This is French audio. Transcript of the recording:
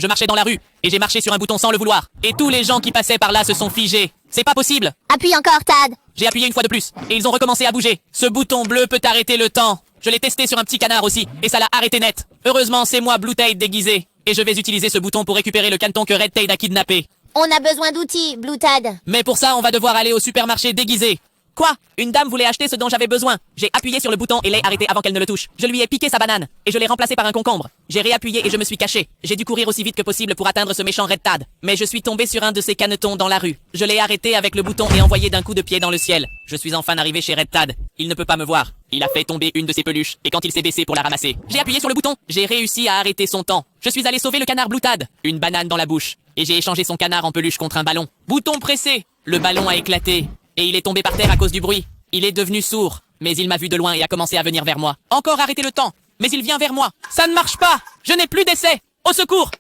Je marchais dans la rue, et j'ai marché sur un bouton sans le vouloir. Et tous les gens qui passaient par là se sont figés. C'est pas possible. Appuie encore, Tad. J'ai appuyé une fois de plus, et ils ont recommencé à bouger. Ce bouton bleu peut arrêter le temps. Je l'ai testé sur un petit canard aussi, et ça l'a arrêté net. Heureusement, c'est moi Blue Tide déguisé. Et je vais utiliser ce bouton pour récupérer le caneton que Red Tide a kidnappé. On a besoin d'outils, Blue Tad. Mais pour ça, on va devoir aller au supermarché déguisé. Quoi? Une dame voulait acheter ce dont j'avais besoin. J'ai appuyé sur le bouton et l'ai arrêté avant qu'elle ne le touche. Je lui ai piqué sa banane, et je l'ai remplacé par un concombre. J'ai réappuyé et je me suis caché. J'ai dû courir aussi vite que possible pour atteindre ce méchant Red Tad. Mais je suis tombé sur un de ces canetons dans la rue. Je l'ai arrêté avec le bouton et envoyé d'un coup de pied dans le ciel. Je suis enfin arrivé chez Red Tad. Il ne peut pas me voir. Il a fait tomber une de ses peluches, et quand il s'est baissé pour la ramasser, j'ai appuyé sur le bouton. J'ai réussi à arrêter son temps. Je suis allé sauver le canard Blue Tad, une banane dans la bouche, et j'ai échangé son canard en peluche contre un ballon. Bouton pressé. Le ballon a éclaté, et il est tombé par terre à cause du bruit. Il est devenu sourd, mais il m'a vu de loin et a commencé à venir vers moi. Encore arrêter le temps, mais il vient vers moi. Ça ne marche pas. Je n'ai plus d'essai. Au secours.